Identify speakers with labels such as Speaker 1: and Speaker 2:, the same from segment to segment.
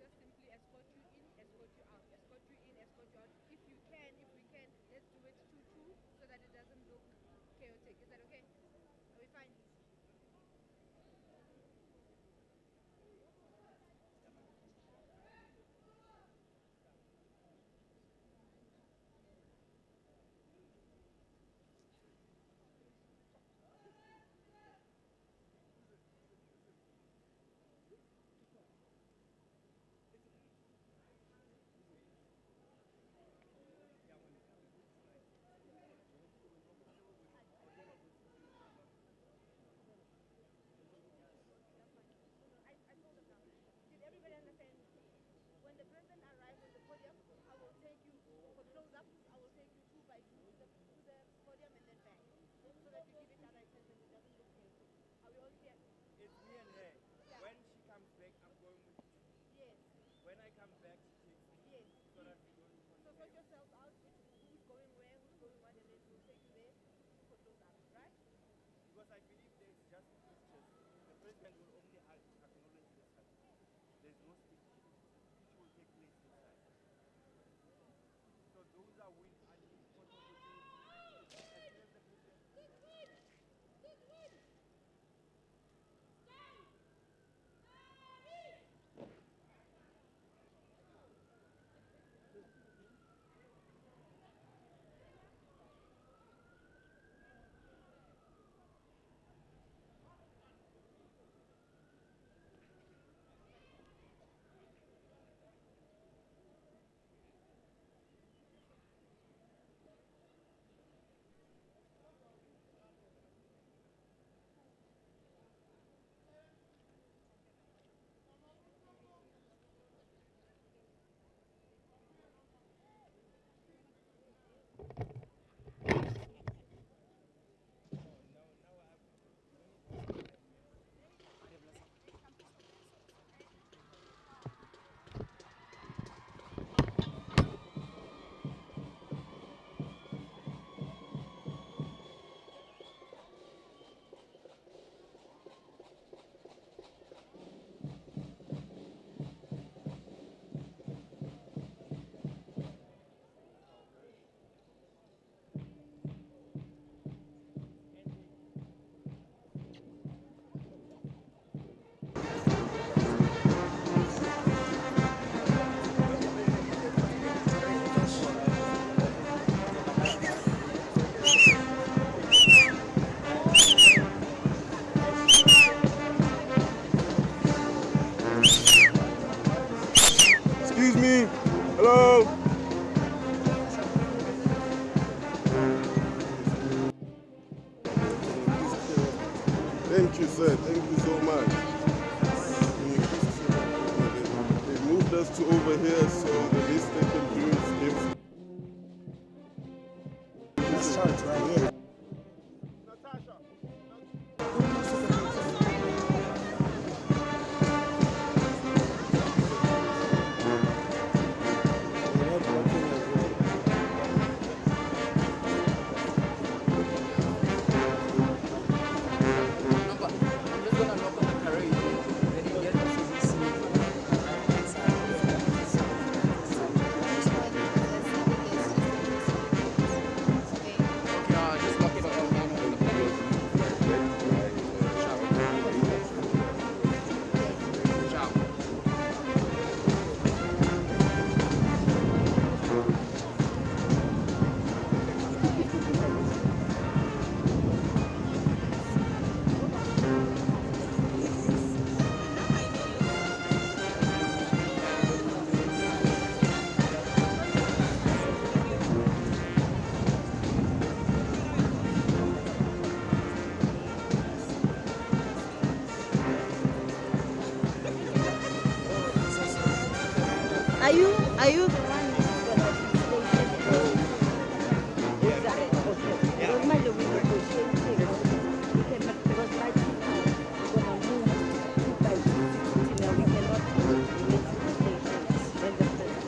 Speaker 1: just simply escort you in, escort you out, escort you in, escort you out. If you can, if we can, let's do it 2-2 so that it doesn't look chaotic. Is that okay? Are we fine? I told them now. Did everybody understand? When the president arrives on the podium, I will take you for close-up. I will take you 2 by 2 to the podium and then back, so that you give each other attention. It doesn't look chaotic. Are we all clear?
Speaker 2: It's me and her.
Speaker 1: Yeah.
Speaker 2: When she comes back, I'm going with you.
Speaker 1: Yes.
Speaker 2: When I come back, she takes me.
Speaker 1: Yes.
Speaker 2: So that we don't
Speaker 1: So sort yourselves out, who's going where, who's going what, and then we'll take you there for close-up, right?
Speaker 2: Because I believe there's just pictures. The president will only acknowledge the summit. There's no speech. Speech will take place inside. So those are with photo opportunities. As soon as the president...
Speaker 3: Excuse me. Hello. Thank you, sir. Thank you so much. They moved us to over here, so the least they can do is give.
Speaker 4: Let's start right here.
Speaker 3: Natasha.
Speaker 5: Are you the one who's gonna be exactly? Okay. Because my we negotiating. We cannot because right now we're gonna move by you know, we cannot make presentations when the president.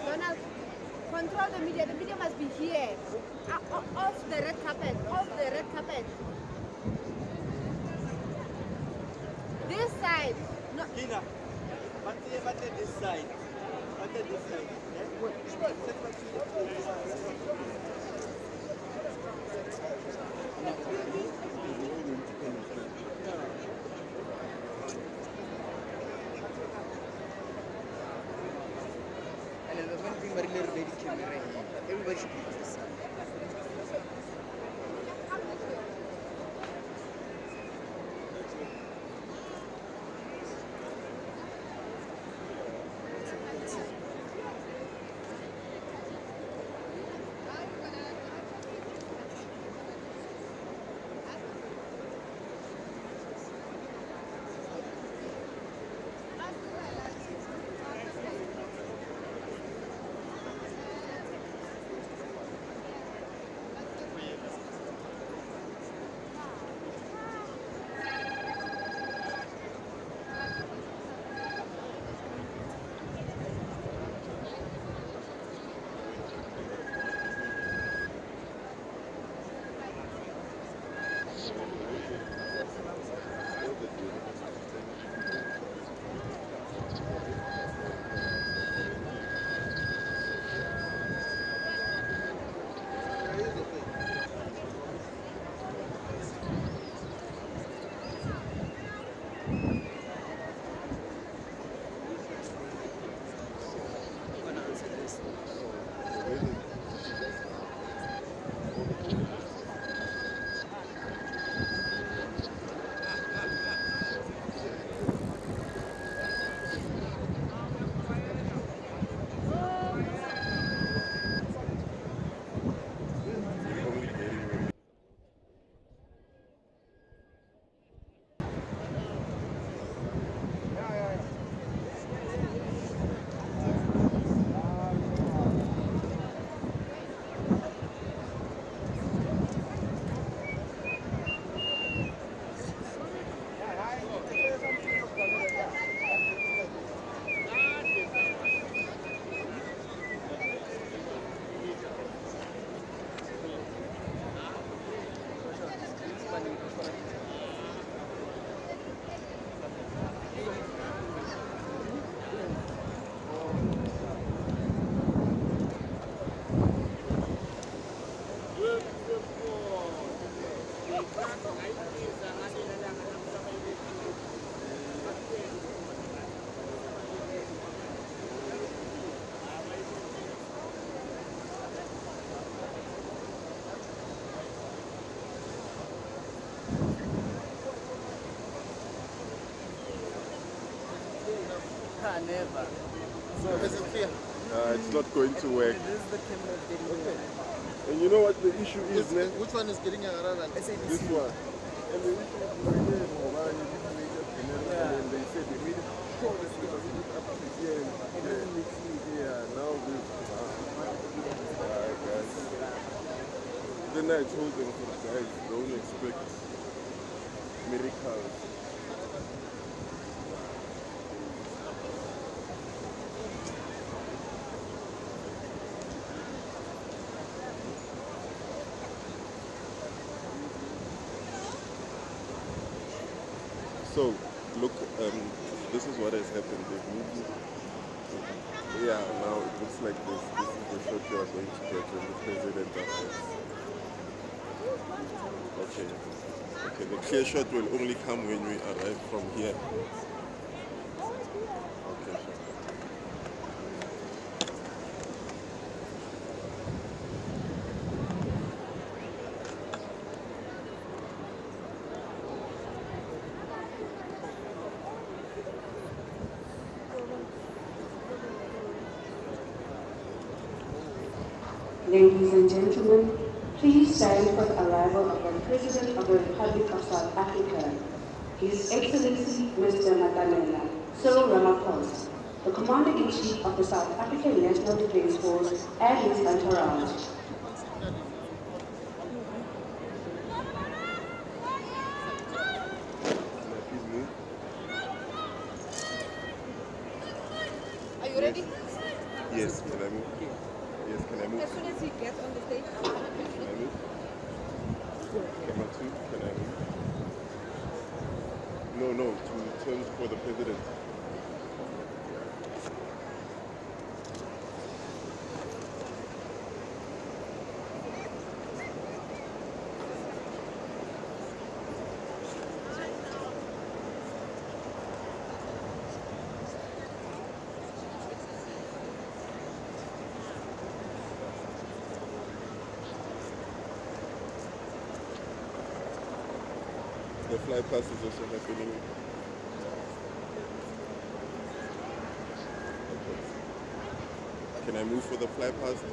Speaker 1: Donald, control the media. The media must be here. Off the red carpet. Off the red carpet. This side. No.
Speaker 2: Kina, but this side. But this side.
Speaker 4: And the one thing very ready camera. Everybody should be this. Never.
Speaker 3: So it's not going to work.
Speaker 4: This is the camera video.
Speaker 3: And you know what the issue is, man?
Speaker 4: Which one is getting around?
Speaker 3: This one. And the issue is we were here in Mobile, and they said they made it sure that it doesn't look up to here. It doesn't make sense here. Now this. Alright, guys. Then I told them, guys, don't expect miracles. So, look, this is what has happened. They've moved it. Yeah, now it looks like this. This is the shot you are going to get when the president arrives. Okay. Okay, the clear shot will only come when we arrive from here. Okay.
Speaker 6: Ladies and gentlemen, please stand for the arrival of the President of the Republic of South Africa, His Excellency Mr. Matamela Cyril Ramaphosa, the Commander-in-Chief of the South African National Defence Force and his entourage.
Speaker 1: Are you ready?
Speaker 3: Yes, can I move? Yes, can I move?
Speaker 1: As soon as he gets on the stage,
Speaker 3: Can I move? Camera 2, can I move? No, to terms for the president. The fly pass is also happening. Okay. Can I move for the fly pass?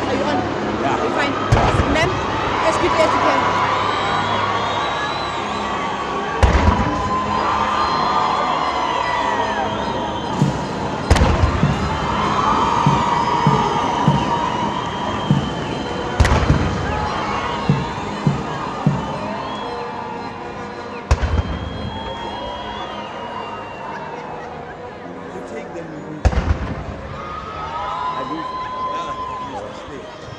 Speaker 1: are you on? Yeah. You're fine. Ma'am, as quickly as you can.
Speaker 2: You take them, you move. I move. Yeah, you stay.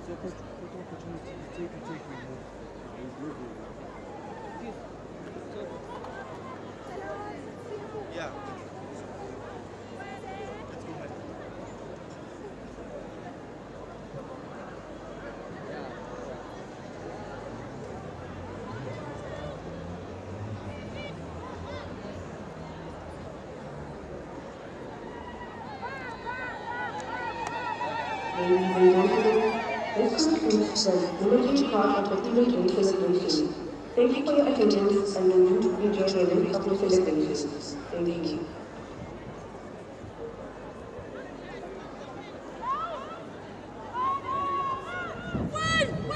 Speaker 2: So, put opportunity to take me more. Yeah. Let's go, man.
Speaker 6: Ladies and gentlemen, this concludes the imaging part of the evening celebration. Thank you for your attendance and you enjoy the rest of your celebrations. Thank you.
Speaker 1: One!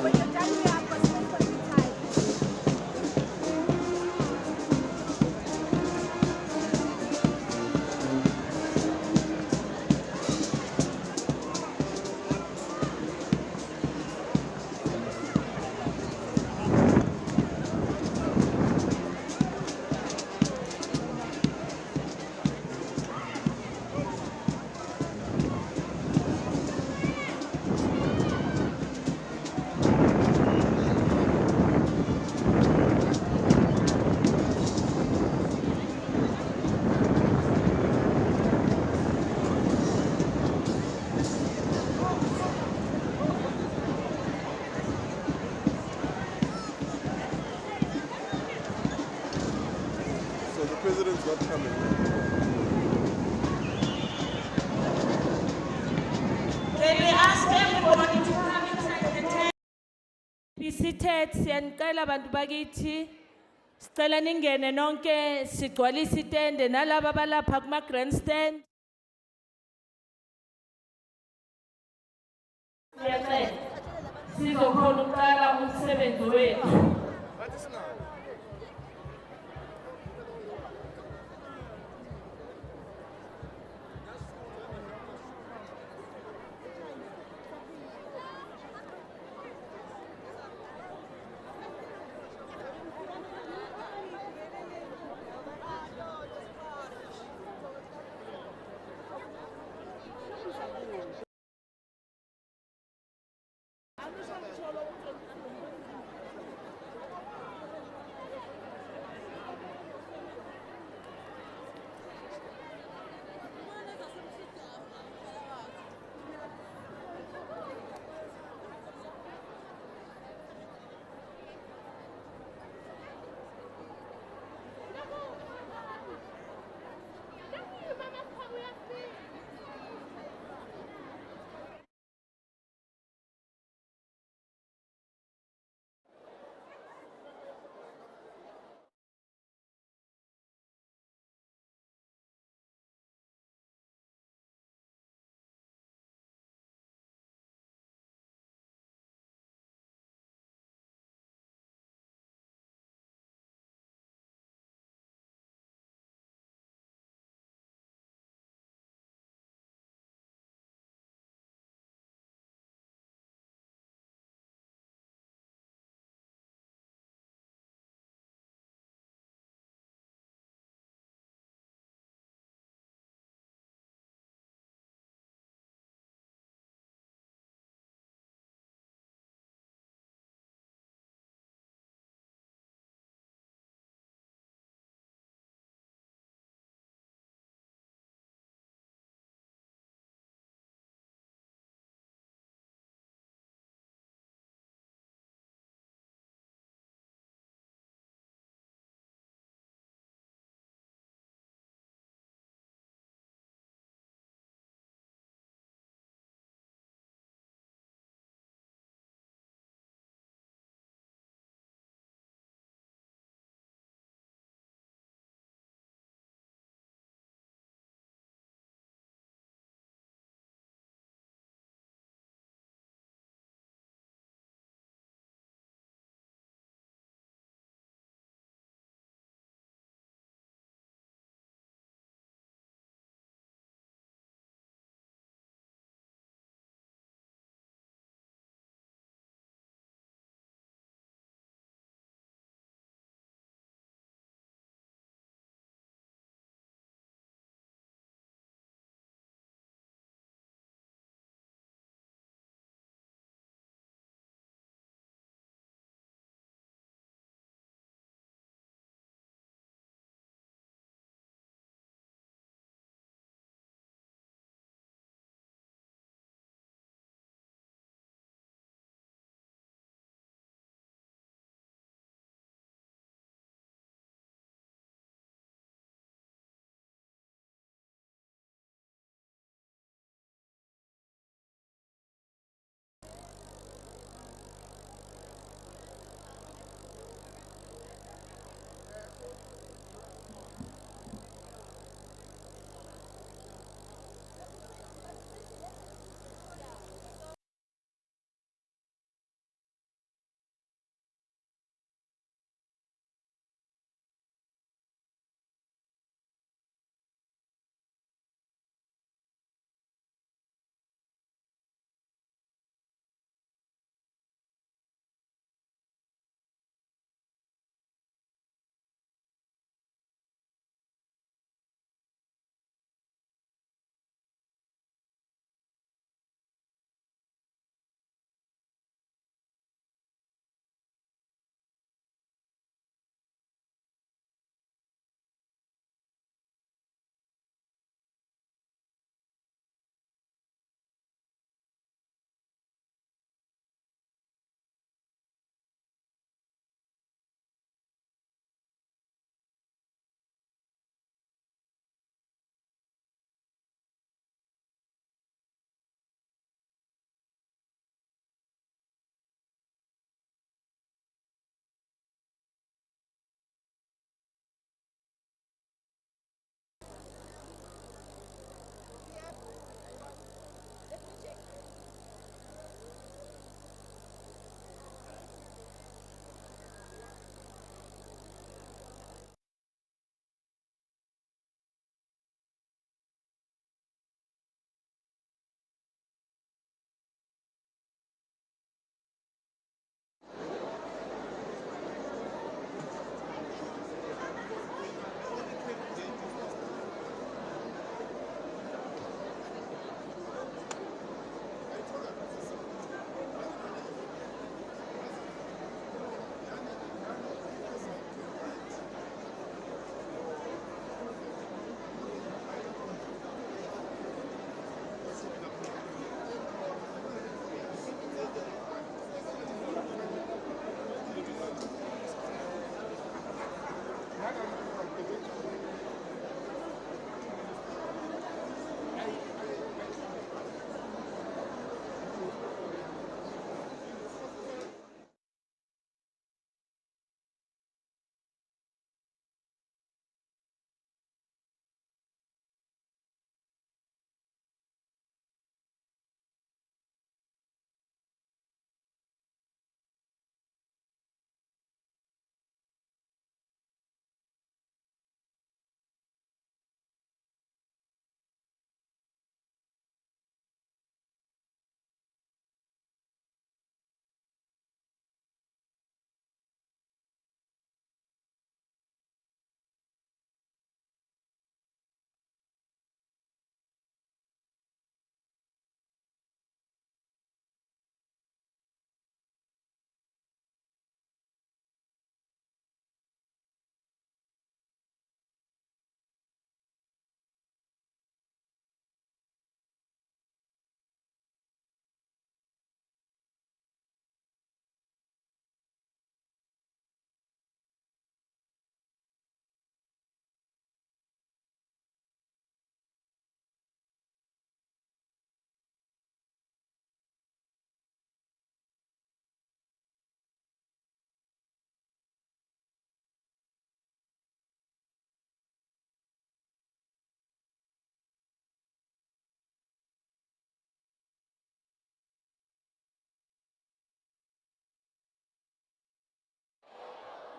Speaker 1: When you're done here, I've got space for you to type.
Speaker 3: So the president's not coming.
Speaker 7: Can we ask everybody to come inside the tent? Be seated, siyanicela bantu bakithi. Sicela ningene nonke sigcwalise itende nalabo abalapha kuma grandstand. Siyacela sizokhona ukuqala umsebenzi wethu.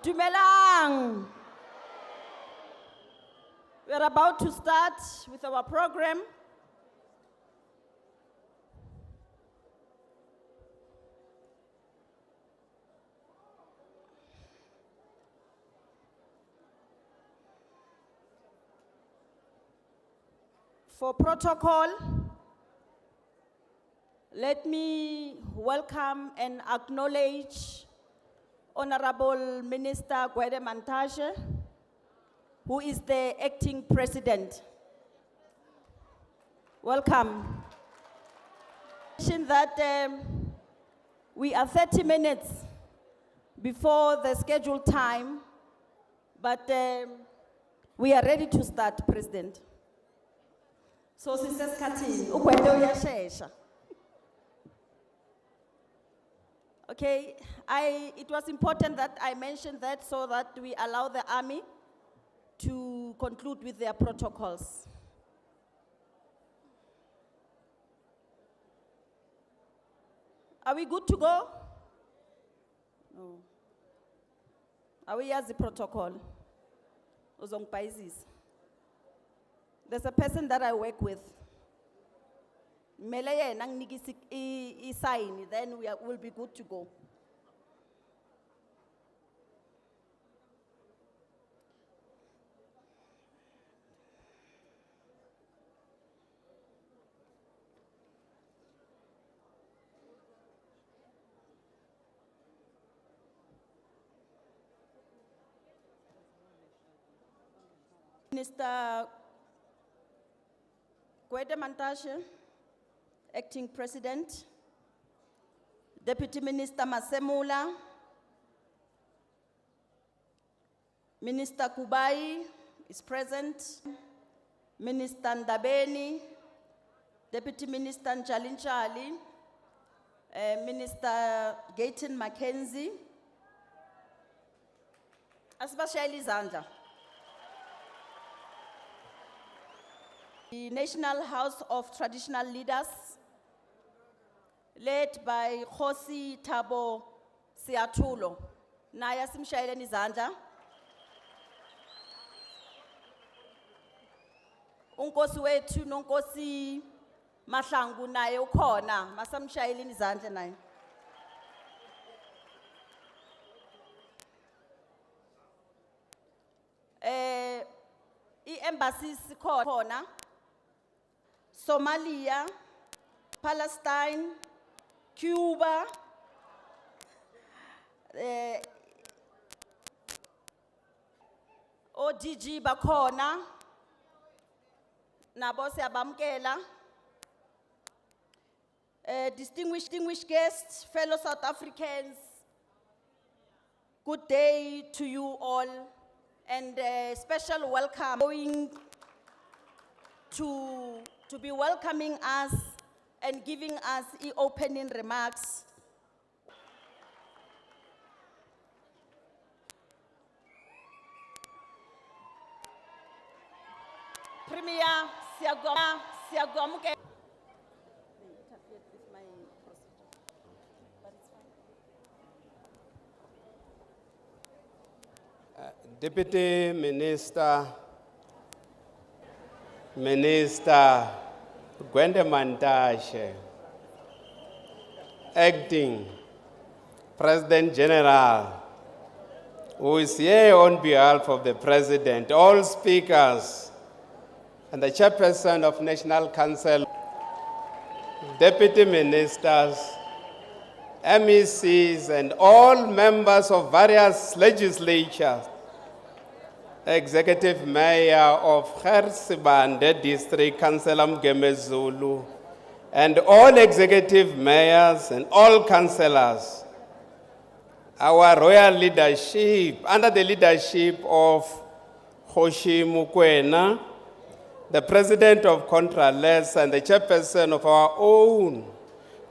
Speaker 8: Dumelang. We're about to start with our program. For protocol, let me welcome and acknowledge Honorable Minister Gwede Mantashe, who is the acting president. Welcome. Mention that we are 30 minutes before the scheduled time, but we are ready to start, President. So, Sister Katin, okay, it was important that I mentioned that so that we allow the army to conclude with their protocols. Are we good to go? No. Are we as the protocol? Ozong Paisis. There's a person that I work with. Meleye nang nigi sign, then we'll be good to go. Minister Gwede Mantashe, Acting President, Deputy Minister Masemula, Minister Kubai is present, Minister Ndabeni, Deputy Minister Nchalinchali, Minister Gayton Mackenzie, Asbashali Zandla. The National House of Traditional Leaders, led by Khosi Thabo Siatulo. Naya simshayele nizandla. Unkosi wethu nonkosi Mahlangu naye ukhona, masamshayele nizandla naye. I-embassies khona. Somalia, Palestine, Cuba, ODG bakhona, nabo siyabamkela. Distinguished guests, fellow South Africans, good day to you all, and a special welcome going to be welcoming us and giving us opening remarks. Premier, Siagwamuke.
Speaker 2: Deputy Minister Gwede Mantashe, Acting President General, who is here on behalf of the President, all speakers, and the Chairperson of National Council, Deputy Ministers, MECs, and all members of various legislatures, Executive Mayor of Gersibande District, Councillor Mgemezulu, and all executive mayors and all councillors, our royal leadership, under the leadership of Khoshi Mukwena, the President of Contraless and the Chairperson of our own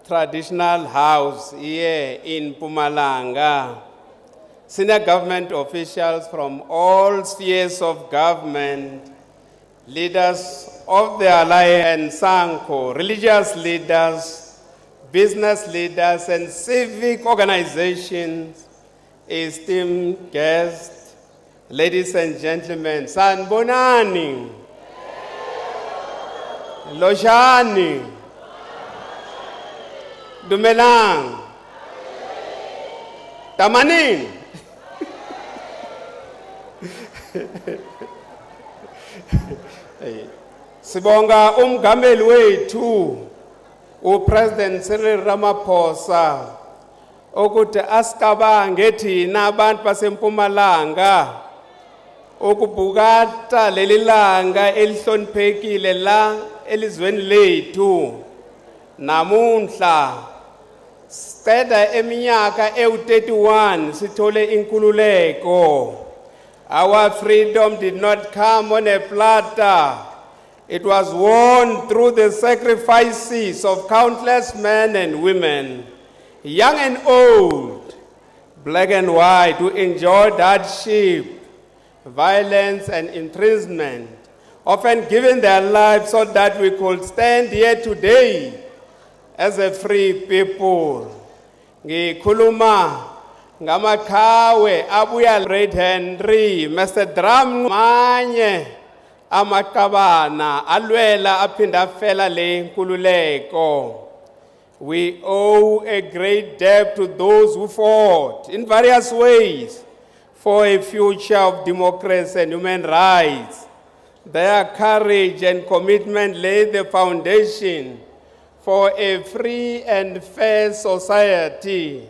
Speaker 2: traditional house here in Mpumalanga, senior government officials from all spheres of government, leaders of the Alliance, Sanko, religious leaders, business leaders, and civic organizations,
Speaker 9: esteemed guests, ladies and gentlemen, sanibonani, lojani, dumelang, tamanin. Sibonga umgameli wethu uPresident Cyril Ramaphosa ukuthi asikabange thina abantu baseMpumalanga ukubhukata leli langa elihloniphekile la elizweni lethu. Namunhla siceda eminyaka ewu-31 sithole inkululeko. Our freedom did not come on a platter. It was won through the sacrifices of countless men and women, young and old, black and white, who endured hardship, violence, and imprisonment, often giving their lives so that we could stand here today as a free people. Ngikhuluma ngamakhawe abuya Great Henry, Mr. Drum manye amakabana alwela aphinda fela le nkululeko. We owe a great debt to those who fought in various ways for a future of democracy and human rights. Their courage and commitment laid the foundation for a free and fair society.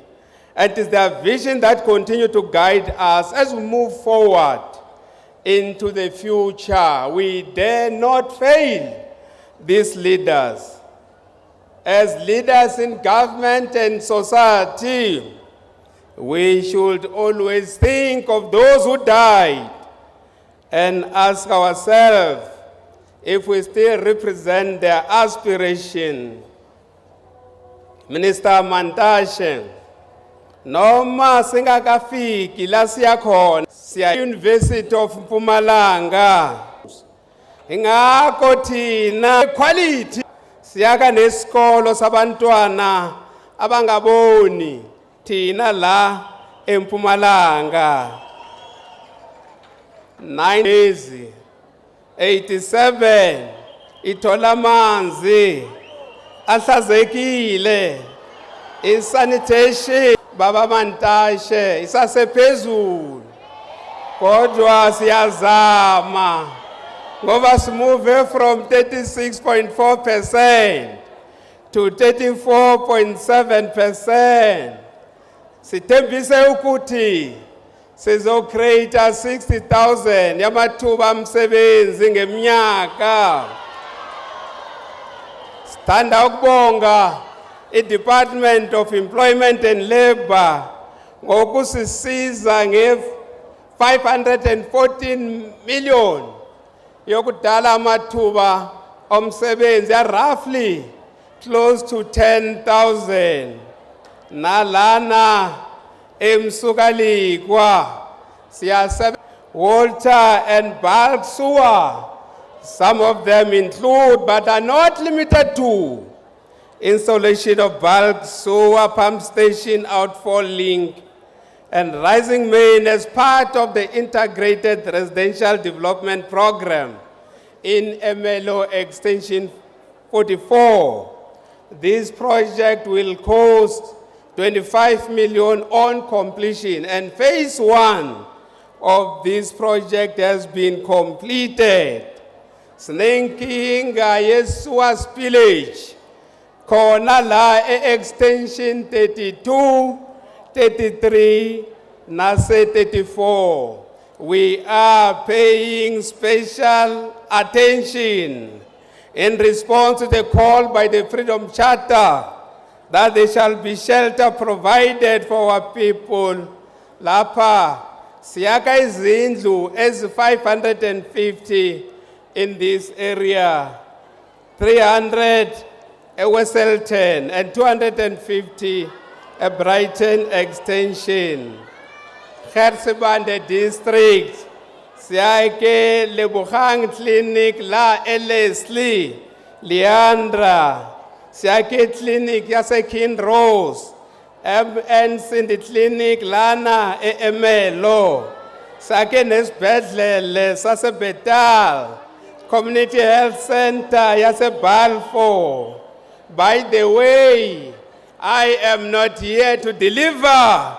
Speaker 9: And it is their vision that continues to guide us as we move forward into the future. We dare not fail these leaders. As leaders in government and society, we should always think of those who died and ask ourselves if we still represent their aspiration. Minister Mantashe, noma singakafiki la siyakhona siya University of Mpumalanga. Ingakho thina quality siyaka nesikolo sabantwana abangaboni thina la eMpumalanga. 87 ithola manzi ahlazekile, isanitation baba Mantashe isasephezulu kodwa siyazama ngoba simove from 36.4% to 34.7%. Sithembise ukuthi create 60,000 yamathuba omsebenzi ngeminyaka. Sithanda ukubonga i-Department of Employment and Labor ngokusisiza nge-514 million yokudala amathuba omsebenzi ya roughly close to 10,000. Nalana emsukalikwa siyasebe water and bulk sewer. Some of them include but are not limited to installation of bulk sewer pump station outfall link and rising main as part of the integrated residential development program in MLO extension 44. This project will cost 25 million on completion, and phase 1 of this project has been completed. Snenkinga Yesua spillage, khona la extension 32, 33, nase 34. We are paying special attention in response to the call by the Freedom Charter that there shall be shelter provided for our people. Lapa, siyaka izindlu as 550 in this area, 300 at Wesselton and 250 at Brighton Extension. Gersebande District, siyake Lebogang Clinic la Leslie, Leandra, siyake Clinic yase Kinrose, Nsindi Clinic lana eMelo. Sake nesibhedlele saseBetal. Community Health Center yase Balfour. By the way, I am not here to deliver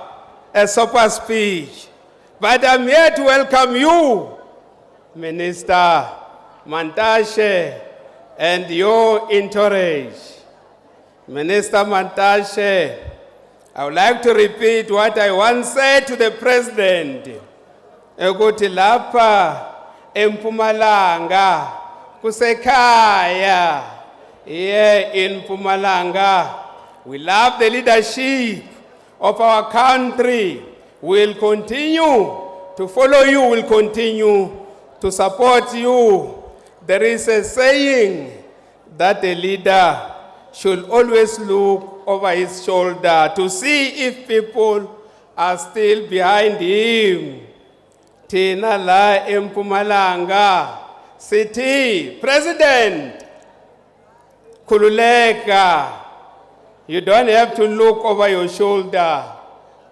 Speaker 9: a super speech, but I'm here to welcome you, Minister Mantashe, and your entourage. Minister Mantashe, I would like to repeat what I once said to the President. Ukuthi lapha eMpumalanga kusekhaya. Here in Mpumalanga, we love the leadership of our country. We'll continue to follow you, we'll continue to support you. There is a saying that a leader should always look over his shoulder to see if people are still behind him. Tina la eMpumalanga City President Kululeka, you don't have to look over your shoulder.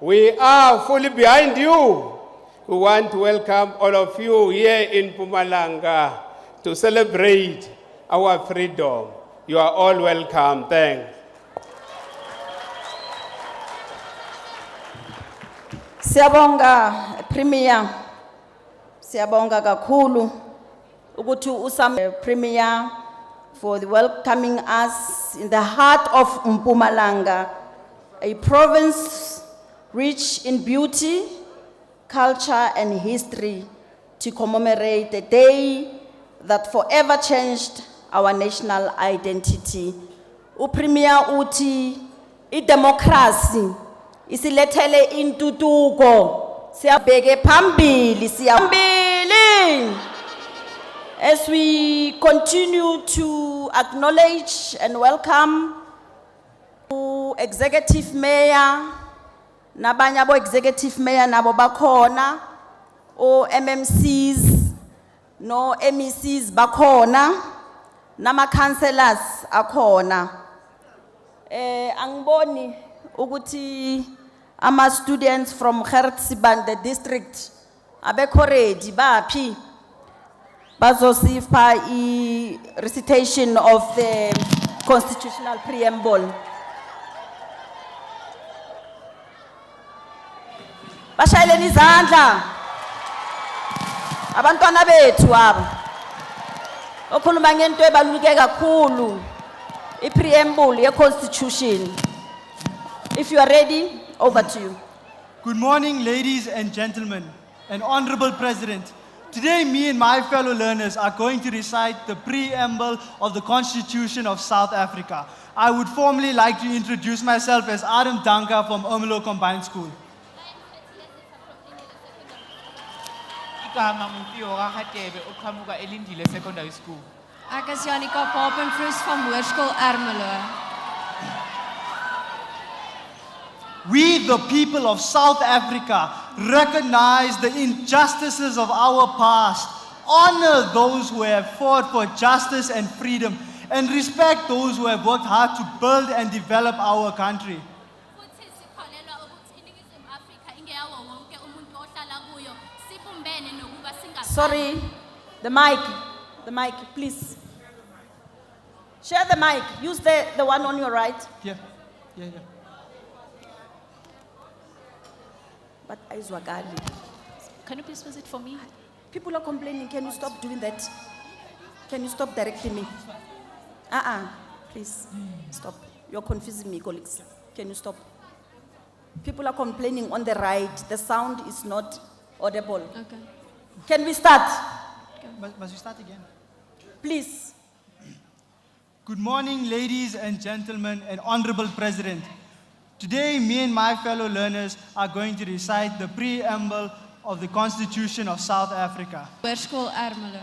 Speaker 9: We are fully behind you. We want to welcome all of you here in Mpumalanga to celebrate our freedom. You are all welcome. Thanks.
Speaker 8: Siyabonga Premier. Siyabonga kakhulu ukuthi Premier for welcoming us in the heart of Mpumalanga, a province rich in beauty, culture and history, to commemorate the day that forever changed our national identity. Upremier uthi idemocracy isilethele intutuko, siyabheke phambili, siyambili. As we continue to acknowledge and welcome Executive Mayor, nabanye abo Executive Mayor nabo bakhona, o MMCs, no MECs bakhona, nama councillors akhona. Angiboni ukuthi ama students from Gertsibande district abekho ready baphi bazosipha I recitation of the constitutional preamble. Bashayeleni izandla abantwana bethu aba okhuluma ngento ebaluleke kakhulu I preamble ye constitution. If you are ready, over to you.
Speaker 10: Good morning, ladies and gentlemen, and Honorable President. Today, me and my fellow learners are going to recite the preamble of the Constitution of South Africa. I would formally like to introduce myself as Adam Danka from Omelo Combined School.
Speaker 11: Ek is Janika Papenfroes van Hoërskool Ermelo.
Speaker 10: We, the people of South Africa, recognize the injustices of our past, honor those who have fought for justice and freedom, and respect those who have worked hard to build and develop our country.
Speaker 8: Sorry, the mic, please. Share the mic, use the one on your right.
Speaker 10: Yeah.
Speaker 8: But Aizwagali.
Speaker 11: Can you please visit for me?
Speaker 8: People are complaining, can you stop doing that? Can you stop directing me? Please, stop. You're confusing me, colleagues. Can you stop? People are complaining on the right. The sound is not audible.
Speaker 11: Okay.
Speaker 8: Can we start?
Speaker 10: Must we start again?
Speaker 8: Please.
Speaker 10: Good morning, ladies and gentlemen, and Honorable President. Today, me and my fellow learners are going to recite the preamble of the Constitution of South Africa.
Speaker 11: Hoërskool Ermelo.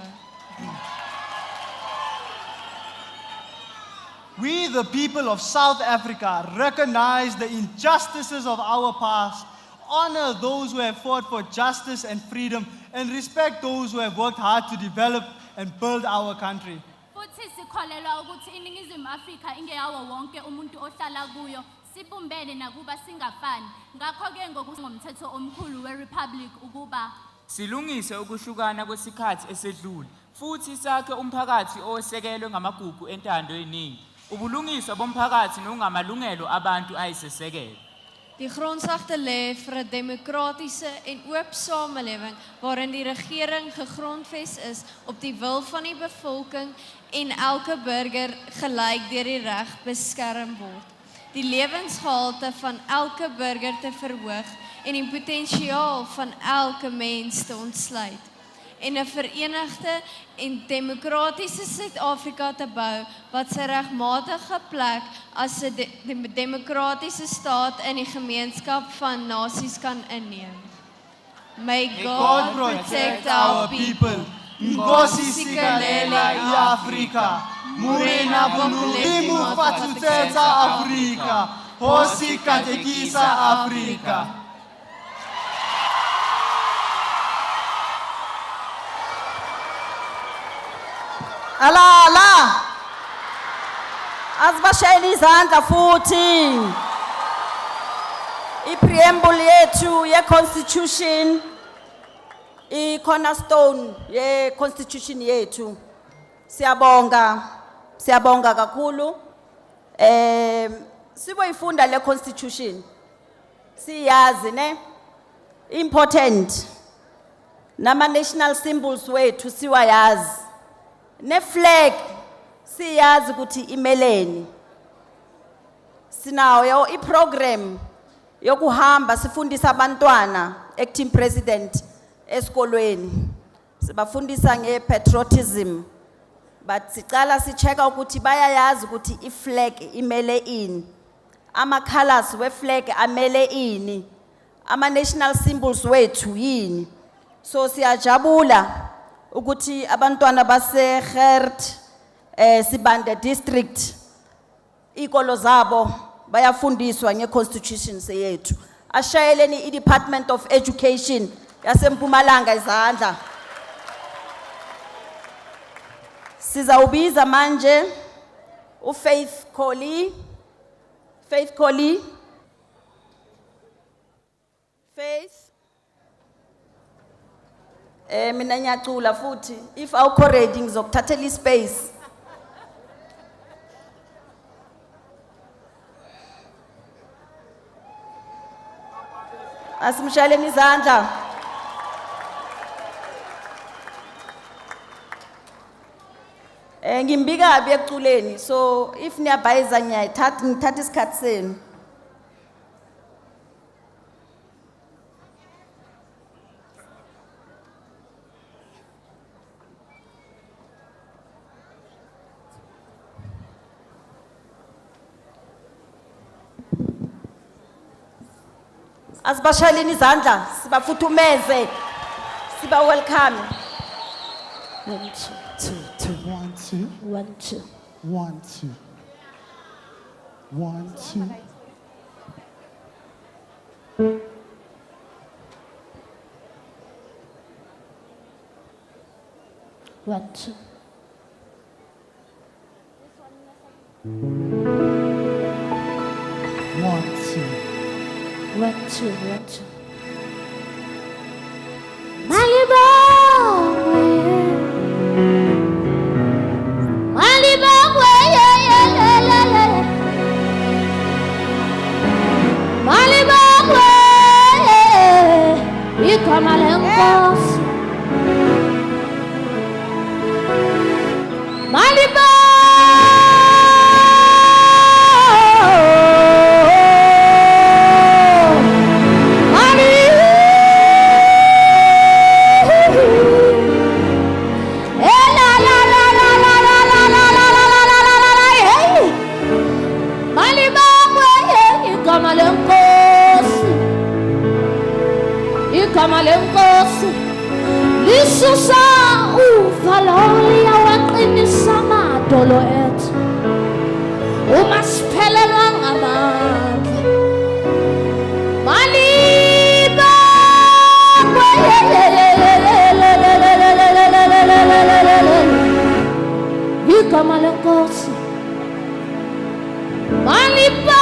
Speaker 10: We, the people of South Africa, recognize the injustices of our past, honor those who have fought for justice and freedom, and respect those who have worked hard to develop and build our country.
Speaker 12: sibumbene nakuba singafani ngakho-ke ngokungomthetho omkhulu weRepublic ukuba
Speaker 13: silungise ukuhlukana kwesikhathi esedlule futhi sakhe umphakathi osekelwe ngamagugu entando yeningi ubulungiswa bomphakathi nokungamalungelo abantu ayisisekelo.
Speaker 11: Die grondslag lê vir 'n demokratiese en oop samelewing waarin die regering gegrondves is op die wil van die bevolking en elke burger gelyk deur die reg beskerm word. Die lewensgehalte van elke burger te verhoog en die potensiaal van elke mens te ontsluit. En 'n verenigde en demokratiese Suid-Afrika te bou wat sy regmatige plek as 'n demokratiese staat in die gemeenskap van nasies kan inneem. May God protect our people.
Speaker 10: Nkosi sikalela iAfrika. Murena bumulimo fatuthetha Afrika. Hosi katekisa Afrika.
Speaker 8: Alala asibashayela izandla futhi preamble yethu ye-constitution i-cornerstone ye-constitution yethu siyabonga kakhulu siboyifunda le constitution siyazi ne important nama national symbols wethu siwayazi ne flag siyazi ukuthi imeleni sinayo iprogram yokuhamba sifundisa abantwana acting president esikolweni sibafundisa ngepatriotism but sicala sicheka ukuthi bayayazi ukuthi iflag imele ini ama colors we flag amele ini ama national symbols wethu yini so siyajabula ukuthi abantwana base Gert Sibande district ikolo zabo bayafundiswa ngeconstitution yethu ashayeleni iDepartment of Education yaseMpumalanga izandla sizawubiza manje uFaith Kholi Faith mina nyacula futhi if awukho ready ngizokuthathela ispace asimshaleni izandla ngimbika eculeni so if niyabhayiza ngithatha isikhathi senu asibashayeleni izandla sibafuthumeze siba welcome
Speaker 14: 1 2 1 2 1 2 1 2 1 2 1 2 Malibongwe Malibongwe Malibongwe igama lenkosi Malibongwe igama lenkosi lisusa uvaloli awaqinisa amadolo ethu uma siphelelwa ngamandla igama lenkosi Malibongwe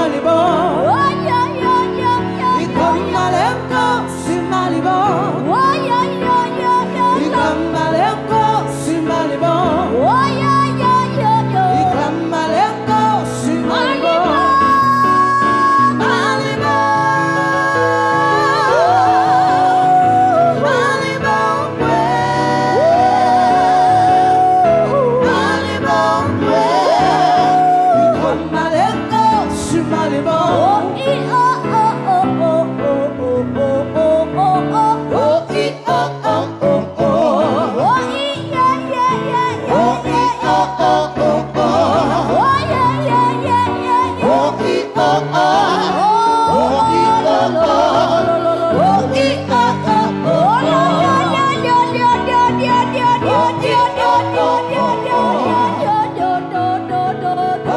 Speaker 15: Malibo. Oh yeah yeah yeah yeah. Ikamaleko si Malibo. Oh yeah yeah yeah yeah. Ikamaleko si Malibo. Oh yeah yeah yeah yeah. Ikamaleko si Malibo. Malibo. Malibo. Malibo. Oh, oh, oh, oh, oh, oh, oh, oh, oh, oh. Oh, oh, oh, oh, oh. Oh, yeah, yeah, yeah, yeah. Oh, oh, oh, oh, oh. Oh, yeah, yeah, yeah, yeah, yeah. Oh, oh, oh. Oh, oh, oh, oh. Oh, oh, oh. Yeah, yeah, yeah, yeah, yeah, yeah, yeah, yeah, yeah, yeah, yeah, yeah, yeah.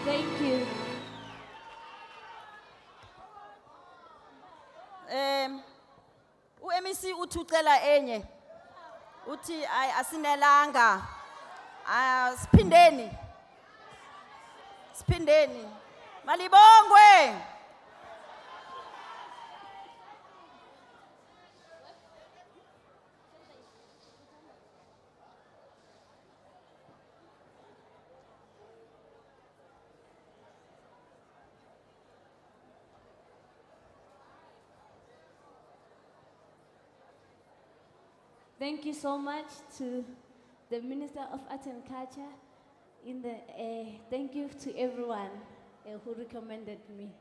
Speaker 15: Thank you.
Speaker 8: U-MEC uthucela enye. Uthi asinelanga. Siphindeni. Siphindeni. Malibongwe.
Speaker 14: Thank you so much to the Minister of Arts and Culture. Thank you to everyone who recommended me.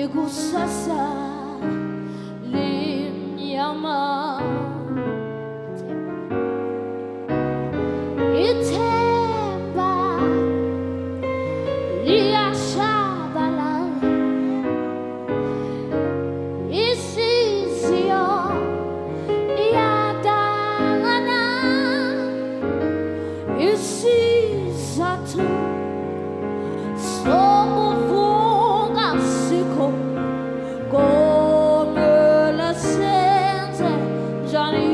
Speaker 15: Ikusasa limnyama ithemba liyashabalala isizio iyadangana isizathu sokuvuka sikho come la senza Johnny.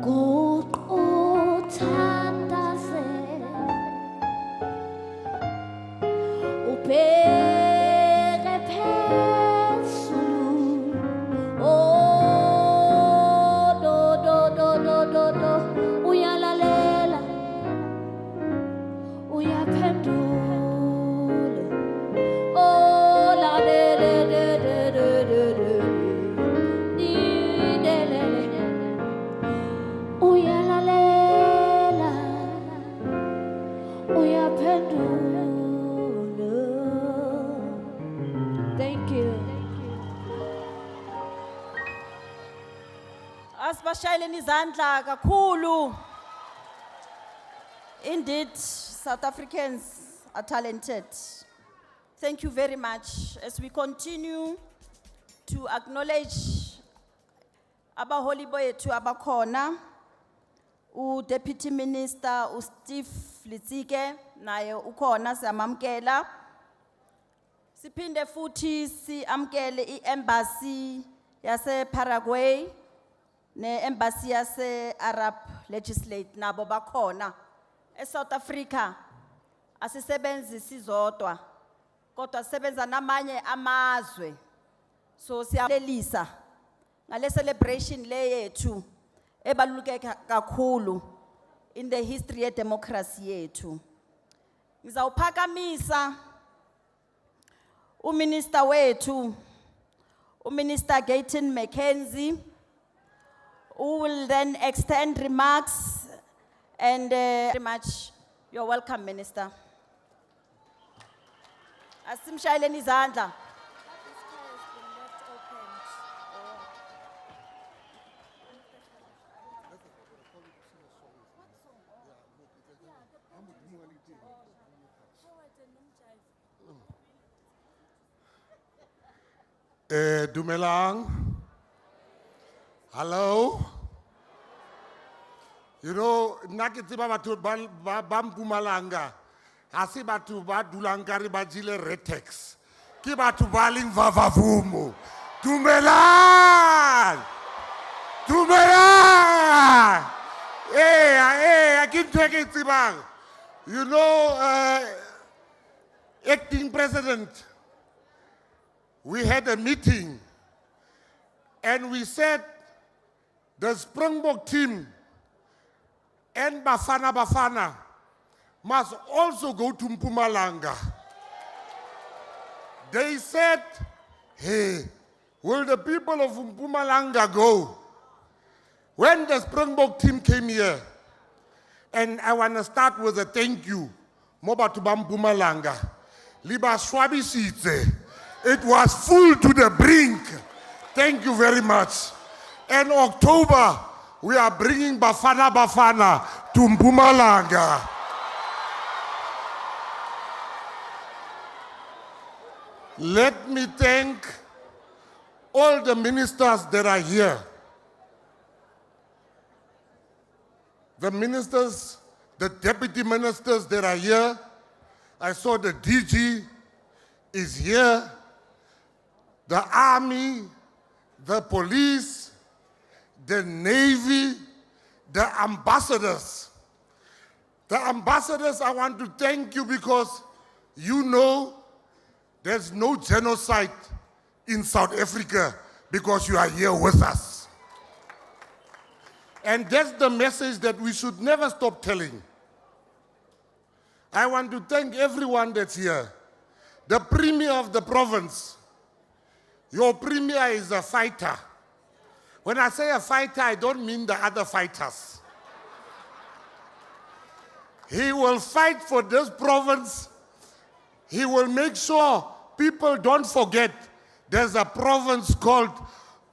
Speaker 14: Kuthandaze ubheke phezulu. Oh, do do do do do do, uyalalela, uyaphendula. Oh, la de de de de de de de, ni de le le, uyalalela, uyaphendula. Thank you.
Speaker 8: Asibashayeleni izandla kakhulu. Indeed, South Africans are talented. Thank you very much. As we continue to acknowledge abaholi bethu abakhona, Deputy Minister Steve Litsike naye ukhona siyamamkela. Siphinde futhi siamkele i-embassy yase Paraguay ne-embassy yase Arab Legislate nabo bakhona. South Africa asisebenzi sizodwa kodwa sisebenza namanye amazwe. So siyalelisa ngale celebration le yethu ebaluluke kakhulu in the history ye democracy yethu. Ngizawuphakamisa uMinister wethu, uMinister Gayton Mackenzie, who will then extend remarks and very much. You're welcome, Minister. Asimshayeleni izandla.
Speaker 16: Dumelang. Hello. You know, nakitiba batu Mpumalanga. Hasi batu ba dulangari bajile retex. Ki batu baling vavavumu. Dumelang. Dumelang. Hey, I can take it, Tibang. You know, acting president, we had a meeting and we said the Springbok team and Bafana must also go to Mpumalanga. They said, hey, will the people of Mpumalanga go? When the Springbok team came here, and I want to start with a thank you, Mobatubam Mpumalanga, Liba Swabi Sitze. It was full to the brink. Thank you very much. And October, we are bringing Bafana to Mpumalanga. Let me thank all the ministers that are here. The ministers, the deputy ministers that are here. I saw the DG is here. The army, the police, the navy, the ambassadors. The ambassadors, I want to thank you because you know there's no genocide in South Africa because you are here with us. And that's the message that we should never stop telling. I want to thank everyone that's here. The premier of the province. Your premier is a fighter. When I say a fighter, I don't mean the other fighters. He will fight for this province. He will make sure people don't forget there's a province called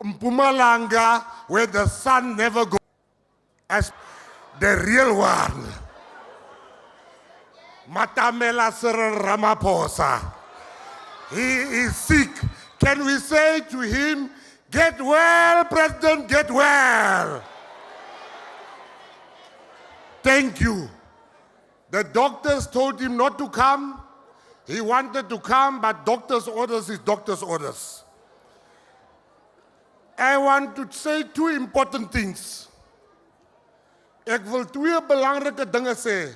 Speaker 16: Mpumalanga where the sun never goes. As the real one. Matamela Cyril Ramaphosa. He is sick. Can we say to him, get well, President, get well. Thank you. The doctors told him not to come. He wanted to come, but doctor's orders is doctor's orders. I want to say two important things. Ek wil twee belangrike dinge sê.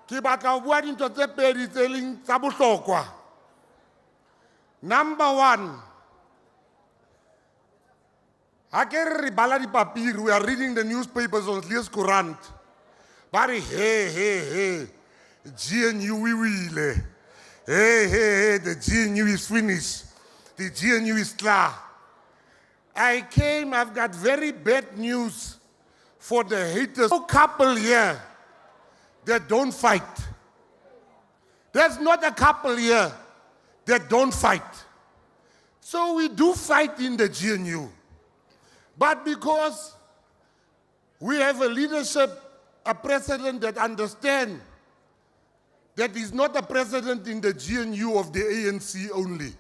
Speaker 16: Ke batla ho bua dintho tse pedi tse leng tsa bohlokwa. Number 1. Ha ke re bala dipapiri, we are reading the newspapers on lees courant. Ba re hey, GNU we wile. Hey, the GNU is finished. The GNU is klar. I've got very bad news for the haters. No couple here that don't fight. There's not a couple here that don't fight. So we do fight in the GNU. But because we have a leadership, a president that understands that he's not a president in the GNU of the ANC only.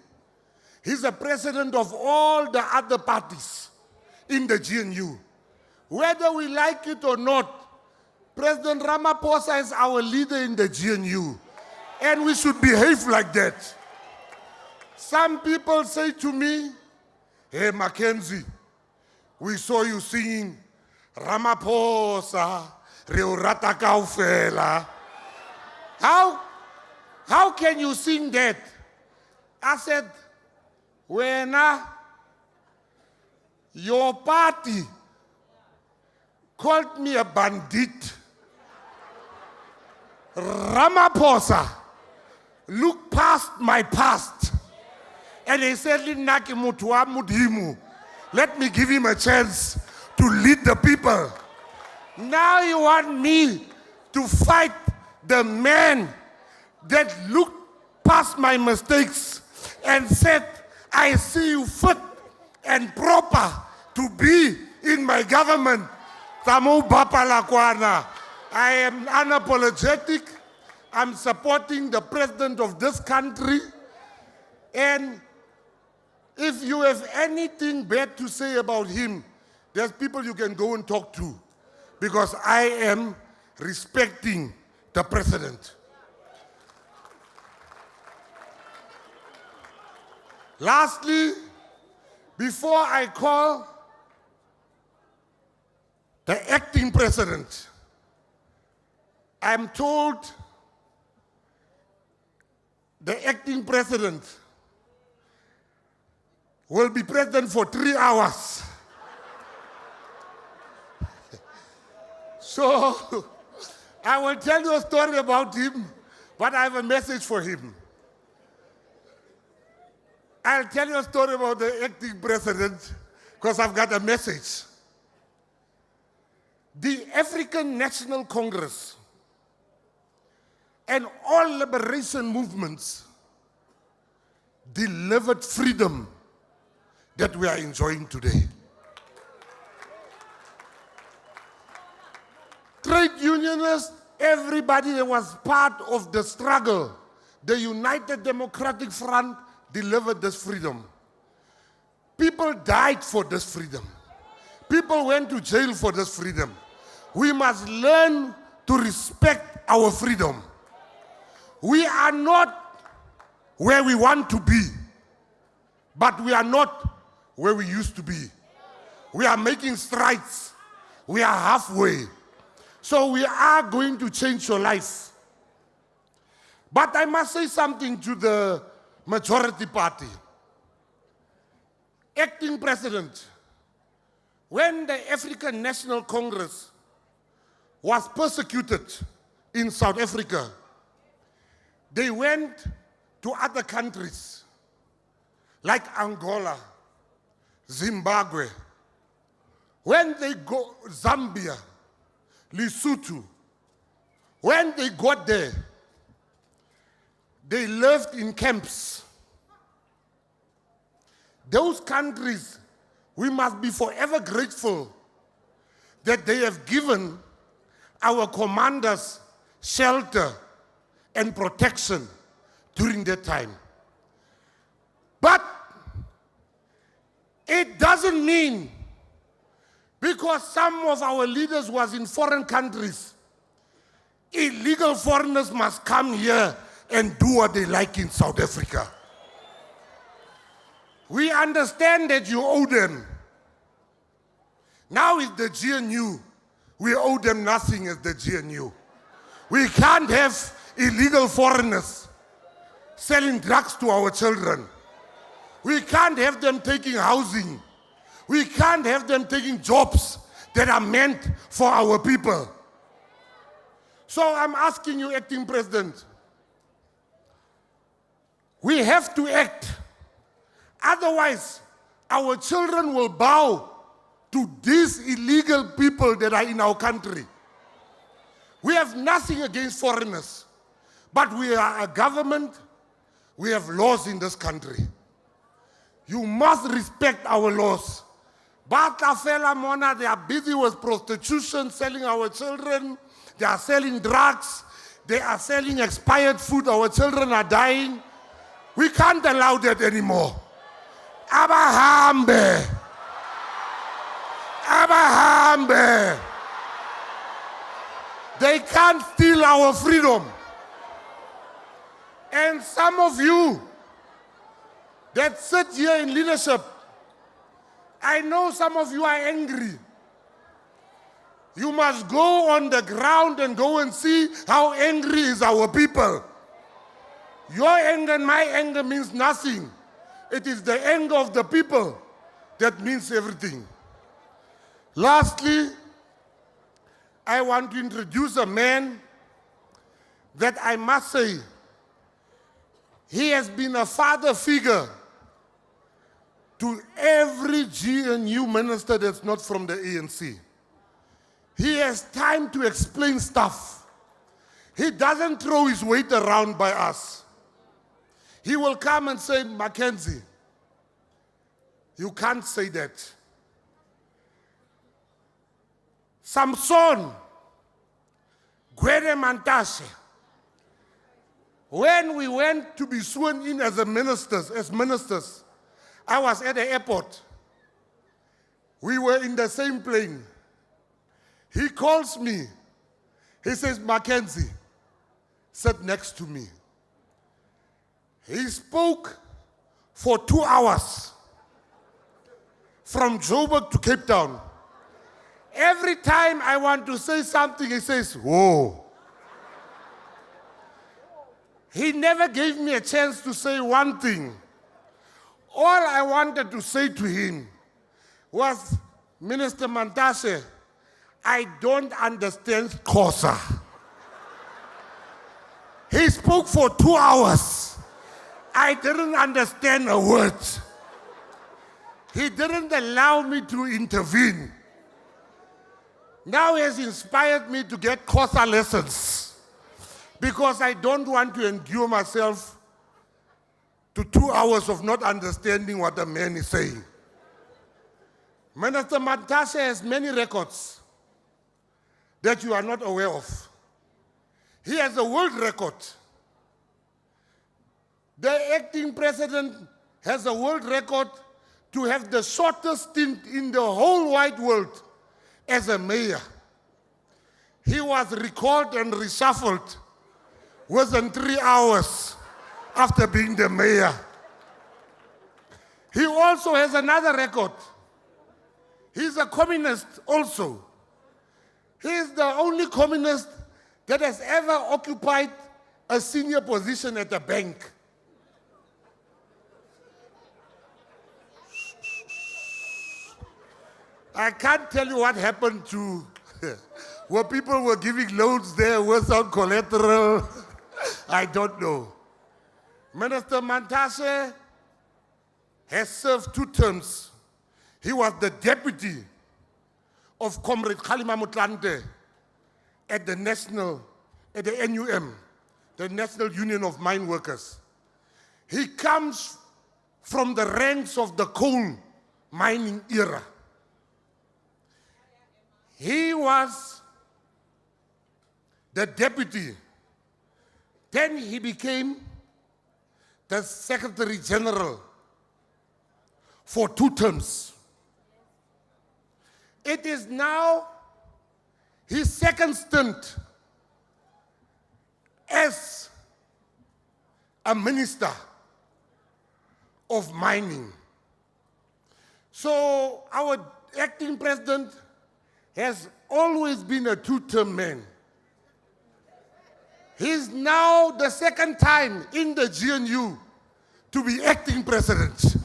Speaker 16: He's a president of all the other parties in the GNU. Whether we like it or not, President Ramaphosa is our leader in the GNU, and we should behave like that. Some people say to me, hey Mackenzie, we saw you singing Ramaphosa, Reurata Kaufela. How can you sing that? I said, when your party called me a bandit, Ramaphosa looked past my past and he said, let me give him a chance to lead the people. Now you want me to fight the man that looked past my mistakes and said, I see you fit and proper to be in my government. Tamu Bapa Lakwana. I am unapologetic. I'm supporting the president of this country. And if you have anything bad to say about him, there's people you can go and talk to. Because I am respecting the president. Lastly, before I call the acting president, I'm told the acting president will be president for 3 hours. So I will tell you a story about him, but I have a message for him. I'll tell you a story about the acting president because I've got a message. The African National Congress and all liberation movements delivered freedom that we are enjoying today. Trade unionists, everybody that was part of the struggle, the United Democratic Front delivered this freedom. People died for this freedom. People went to jail for this freedom. We must learn to respect our freedom. We are not where we want to be, but we are not where we used to be. We are making strides. We are halfway. So we are going to change your life. But I must say something to the majority party. Acting president, when the African National Congress was persecuted in South Africa, they went to other countries like Angola, Zimbabwe. When they go Zambia, Lesotho, when they got there, they lived in camps. Those countries, we must be forever grateful that they have given our commanders shelter and protection during that time. But it doesn't mean because some of our leaders was in foreign countries, illegal foreigners must come here and do what they like in South Africa. We understand that you owe them. Now it's the GNU we owe them nothing as the GNU. We can't have illegal foreigners selling drugs to our children. We can't have them taking housing. We can't have them taking jobs that are meant for our people. So I'm asking you, Acting President, we have to act. Otherwise, our children will bow to these illegal people that are in our country. We have nothing against foreigners, but we are a government. We have laws in this country. You must respect our laws. Bata fela mona, they are busy with prostitution, selling our children. They are selling drugs. They are selling expired food. Our children are dying. We can't allow that anymore. Abahambe. Abahambe. They can't steal our freedom. And some of you that sit here in leadership, I know some of you are angry. You must go on the ground and go and see how angry is our people. Your anger and my anger means nothing. It is the anger of the people that means everything. Lastly, I want to introduce a man that I must say, he has been a father figure to every GNU minister that's not from the ANC. He has time to explain stuff. He doesn't throw his weight around by us. He will come and say, Mackenzie, you can't say that. Samson, Gwede Mantashe, when we went to be sworn in as ministers, I was at the airport. We were in the same plane. He calls me. He says, Mackenzie, sit next to me. He spoke for 2 hours from Joburg to Cape Town. Every time I want to say something, he says, whoa. He never gave me a chance to say one thing. All I wanted to say to him was, Minister Mantashe, I don't understand Xhosa. He spoke for 2 hours. I didn't understand a word. He didn't allow me to intervene. Now he has inspired me to get Xhosa lessons because I don't want to endure myself to 2 hours of not understanding what the man is saying. Minister Mantashe has many records that you are not aware of. He has a world record. The acting president has a world record to have the shortest stint in the whole wide world as a mayor. He was recalled and reshuffled within 3 hours after being the mayor. He also has another record. He's a communist also. He is the only communist that has ever occupied a senior position at a bank. I can't tell you what happened to where people were giving loans there without collateral. I don't know. Minister Mantashe has served 2 terms. He was the deputy of Comrade Kgalema Motlanthe at the NUM, the National Union of Mine Workers. He comes from the ranks of the coal mining era. He was the deputy. Then he became the Secretary General for 2 terms. It is now his second stint as a minister of mining. So our acting president has always been a two-term man. He's now the second time in the GNU to be acting president.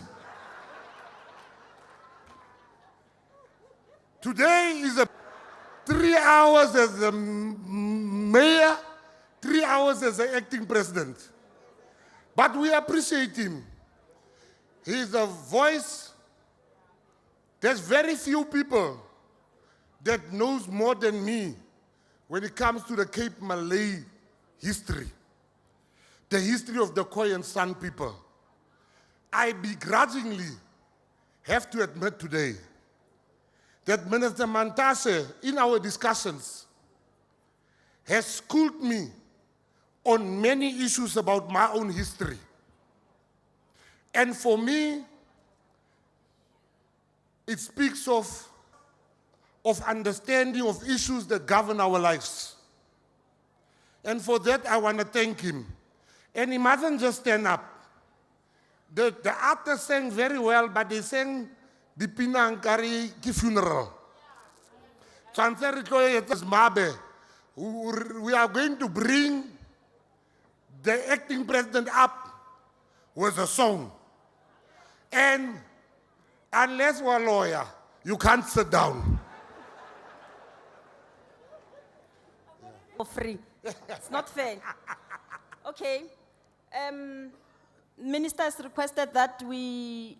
Speaker 16: Today is 3 hours as the mayor, 3 hours as the acting president. But we appreciate him. He's a voice. There's very few people that knows more than me when it comes to the Cape Malay history, the history of the Khoi and San people. I begrudgingly have to admit today that Minister Mantashe, in our discussions, has schooled me on many issues about my own history. And for me, it speaks of understanding of issues that govern our lives. And for that, I want to thank him. And he mustn't just stand up. The artists sang very well, but they sang the Pinankari funeral. We are going to bring the acting president up with a song. And unless you're a lawyer, you can't sit down.
Speaker 8: For free. It's not fair. Okay. Minister has requested that we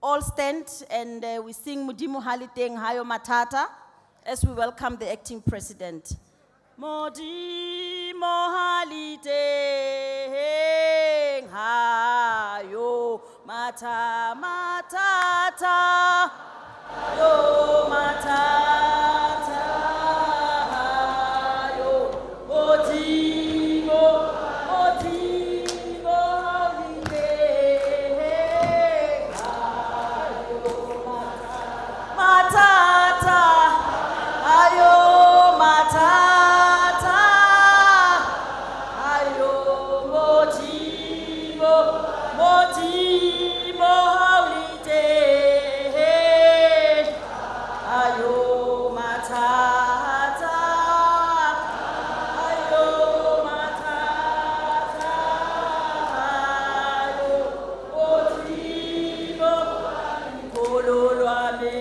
Speaker 8: all stand and we sing Modimo Haliteng Hayo Matata as we welcome the acting president. Modimo Haliteng Hayo Matata Hayo Matata Hayo Modimo Matata, ayo matata, ayo Modimo holiday, ayo matata, ayo matata, ayo Modimo, kololwane.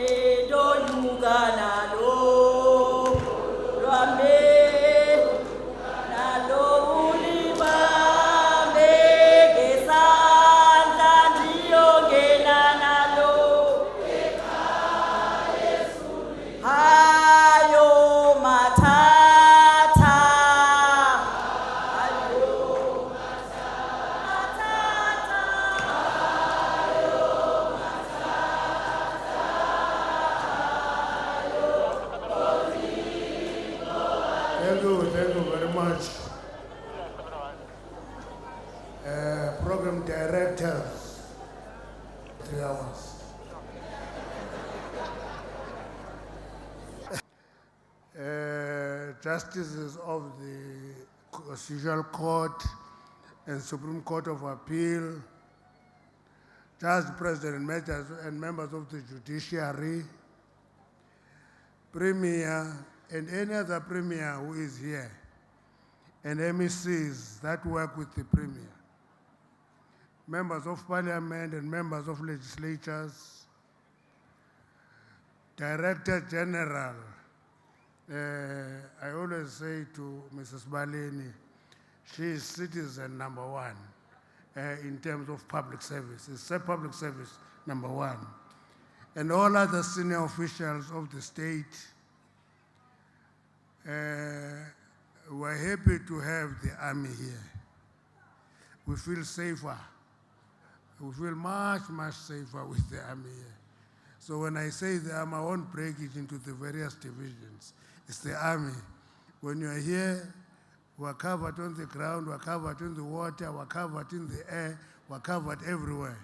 Speaker 17: Thank you very much. Program directors, 3 hours. Justices of the Constitutional Court and Supreme Court of Appeal, Judge, President, and members of the Judiciary, Premier, and any other Premier who is here, and MECs that work with the Premier, members of Parliament and members of legislatures, Director General. I always say to Mrs. Baleni, she is citizen number one in terms of public service. It's a public service number one. And all other senior officials of the state, we're happy to have the army here. We feel safer. We feel much, much safer with the army here. So when I say the army, I won't break it into the various divisions. It's the army. When you're here, we're covered on the ground, we're covered in the water, we're covered in the air, we're covered everywhere.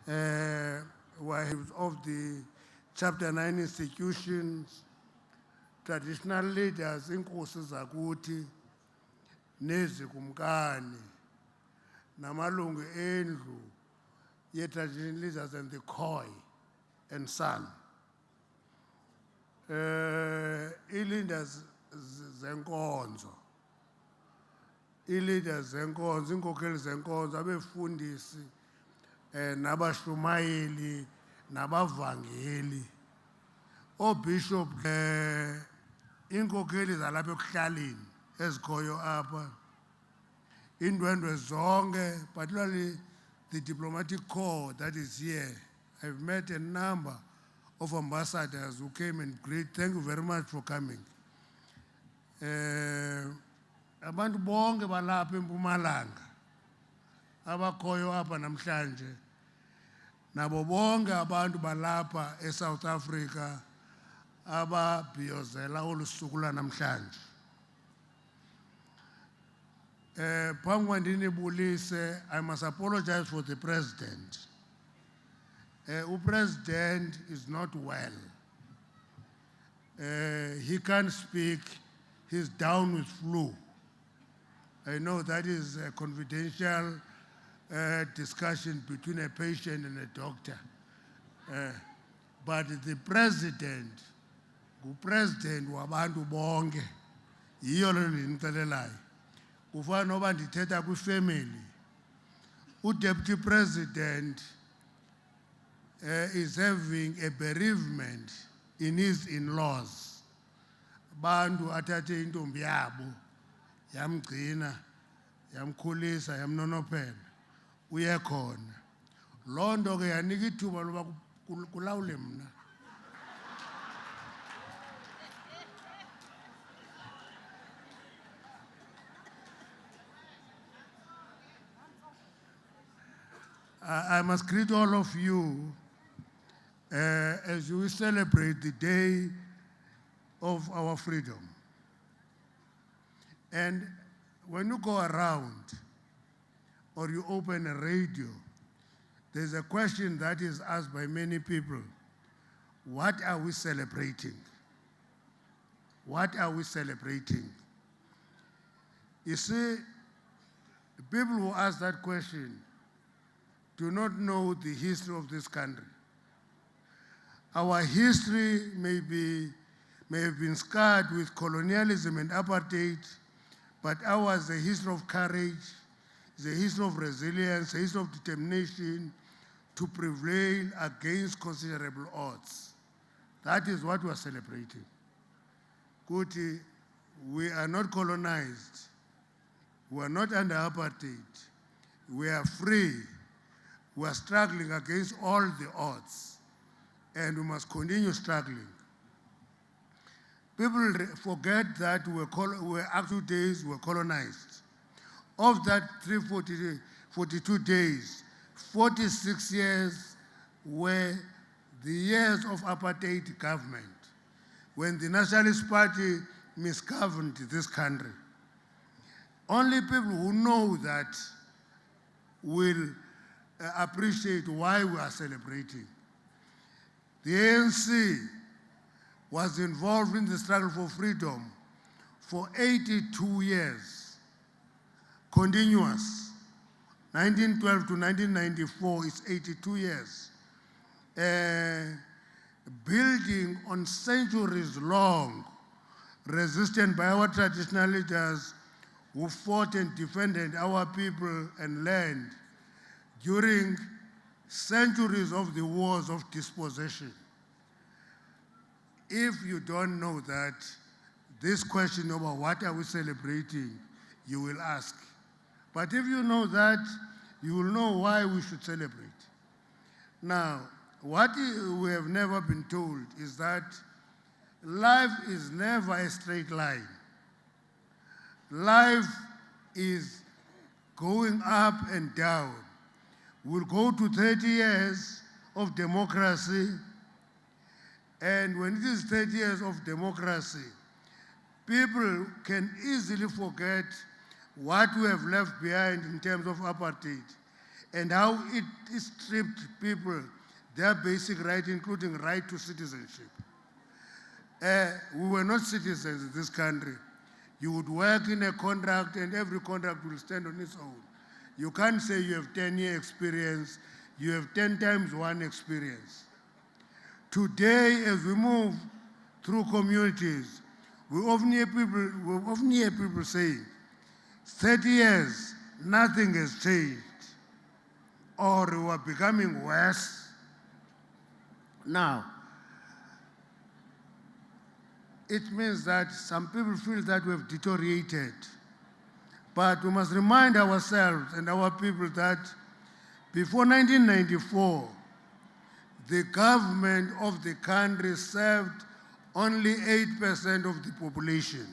Speaker 17: We're of the Chapter 9 institutions, traditional leaders, inkosi zakuthi, nezikumkani, namalungu endlu, ye traditional leaders and the Khoi and San. i-leaders zenkonzo, i-leaders zenkonzo, iinkokheli zenkonzo, abefundisi, nabashumayeli, nabavangeli, oobishop, iinkokheli zalapha ekuhlaleni ezikhoyo apha, iindwendwe zonke, particularly the diplomatic corps that is here. I've met a number of ambassadors who came and greet. Thank you very much for coming. Abantu bonke balapha eMpumalanga abakhoyo apha namhlanje, nabo bonke abantu balapha eSouth Africa ababhiyozela olu suku lanamhlanje. Phambi kwandinibulise, I must apologize for the president. President is not well. He can't speak. He's down with flu. I know that is a confidential discussion between a patient and a doctor. But the president, president wabantu bonke, yiyo le ndinixelelayo. Kufana noba ndithetha kwifamily. Deputy president is having a bereavement in his in-laws. Bantu athathe intombi yabo, yamgcina, yamkhulisa, yamnonophela, uye khona. Loo nto ke yanika ithuba loba kulawule mna. I must greet all of you as we celebrate the day of our freedom. And when you go around or you open a radio, there's a question that is asked by many people. What are we celebrating? What are we celebrating? You see, people who ask that question do not know the history of this country. Our history may have been scarred with colonialism and apartheid, but ours is a history of courage, is a history of resilience, a history of determination to prevail against considerable odds. That is what we are celebrating. Kuti, we are not colonized. We are not under apartheid. We are free. We are struggling against all the odds, and we must continue struggling. People forget that we were actually days we were colonized. Of that 342 days, 46 years were the years of apartheid government, when the Nationalist Party misgoverned this country. Only people who know that will appreciate why we are celebrating. The ANC was involved in the struggle for freedom for 82 years, continuous. 1912 to 1994 is 82 years. Building on centuries-long resistance by our traditional leaders who fought and defended our people and land during centuries of the wars of dispossession. If you don't know that, this question about what are we celebrating, you will ask. But if you know that, you will know why we should celebrate. Now, what we have never been told is that life is never a straight line. Life is going up and down. We'll go to 30 years of democracy, and when it is 30 years of democracy, people can easily forget what we have left behind in terms of apartheid and how it stripped people their basic right, including right to citizenship. We were not citizens in this country. You would work in a contract and every contract will stand on its own. You can't say you have 10-year experience, you have 10 times one experience. Today, as we move through communities. We often hear people saying, 30 years, nothing has changed, or we are becoming worse. Now, it means that some people feel that we have deteriorated. But we must remind ourselves and our people that before 1994, the government of the country served only 8% of the population.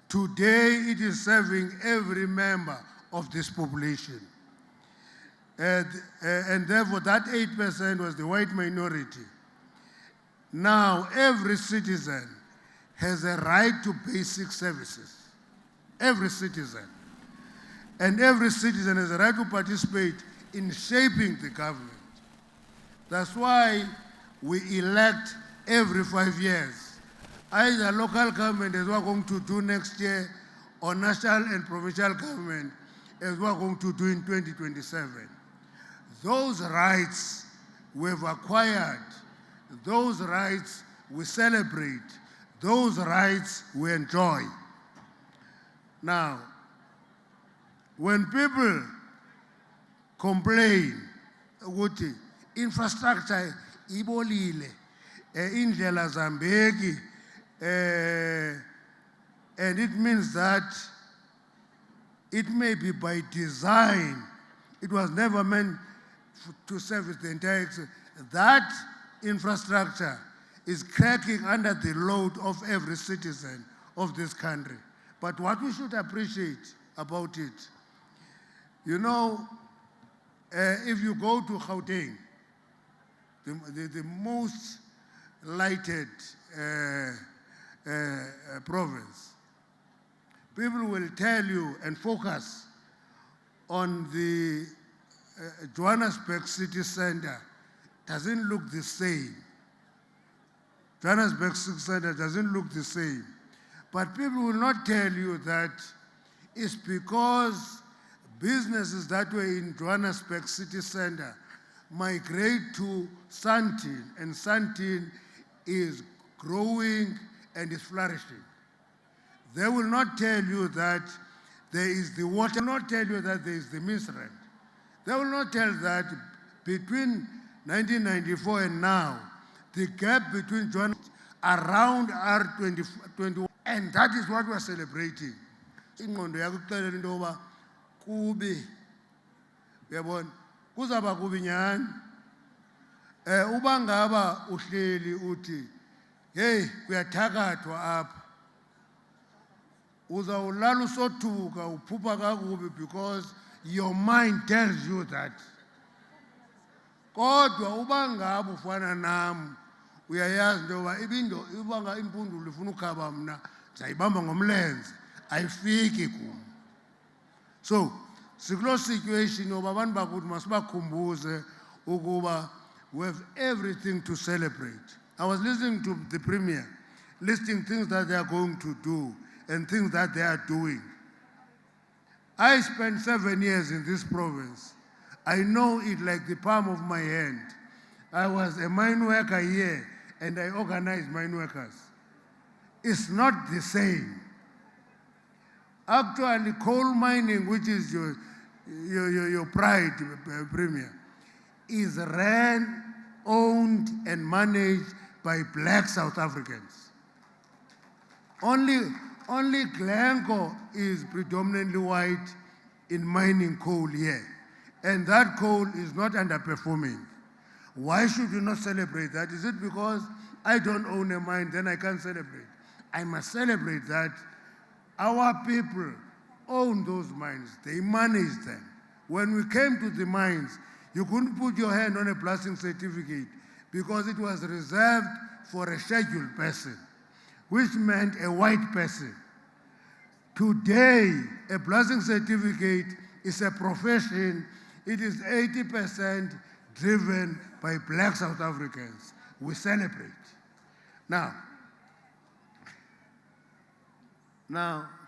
Speaker 17: Today, it is serving every member of this population. And therefore, that 8% was the white minority. Now, every citizen has a right to basic services. Every citizen. And every citizen has a right to participate in shaping the government. That's why we elect every 5 years. Either local government, as we're going to do next year, or national and provincial government, as we're going to do in 2027. Those rights we've acquired, those rights we celebrate, those rights we enjoy. Now, when people complain ukuthi infrastructure ibolile, indlela zambeki, and it means that it may be by design, it was never meant to service the entire, that infrastructure is cracking under the load of every citizen of this country. But what we should appreciate about it, you know, if you go to Gauteng, the most lighted province, people will tell you and focus on the Johannesburg city center. Doesn't look the same. Johannesburg city center doesn't look the same. But people will not tell you that it's because businesses that were in Johannesburg city center migrate to Sandton, and Sandton is growing and is flourishing. They will not tell you that there is the water, they will not tell you that there is the Ministerial. They will not tell that between 1994 and now, the gap between Johannesburg around R21, and that is what we are celebrating. Ingqondo yakuxelela into yoba kubi, uyabona, kuzaba kubi nyani. Uba ngaba uhleli uthi, hey, kuyathakathwa apha, uzawulala usothuka uphupha kakubi because your mind tells you that. Kodwa uba ngaba ufana nam, uyayazi into yoba ibanga impundulo ifuna ukhaba mna, ndizayibamba ngomlenze, ayifiki kum. So, sikuloo situation yoba abantu bakuthi masibakhumbuze ukuba we have everything to celebrate. I was listening to the Premier, listing things that they are going to do and things that they are doing. I spent 7 years in this province. I know it like the palm of my hand. I was a mine worker here and I organized mine workers. It's not the same. Actually, coal mining, which is your pride, Premier, is ran, owned, and managed by black South Africans. Only Glencore is predominantly white in mining coal here. And that coal is not underperforming. Why should you not celebrate that? Is it because I don't own a mine, then I can't celebrate? I must celebrate that our people own those mines. They manage them. When we came to the mines, you couldn't put your hand on a blasting certificate because it was reserved for a scheduled person, which meant a white person. Today, a blasting certificate is a profession. It is 80% driven by black South Africans. We celebrate. Now,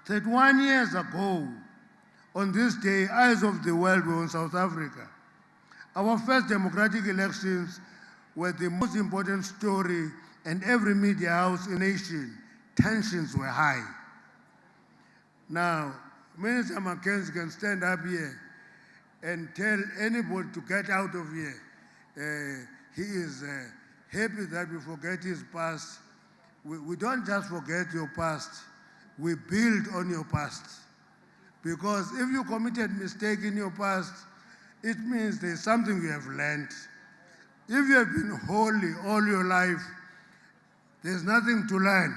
Speaker 17: 31 years ago, on this day, eyes of the world were on South Africa. Our first democratic elections were the most important story and every media house in the nation, tensions were high. Now, Minister Mackenzie can stand up here and tell anybody to get out of here. He is happy that we forget his past. We don't just forget your past, we build on your past. Because if you committed mistake in your past, it means there's something you have learned. If you have been holy all your life, there's nothing to learn.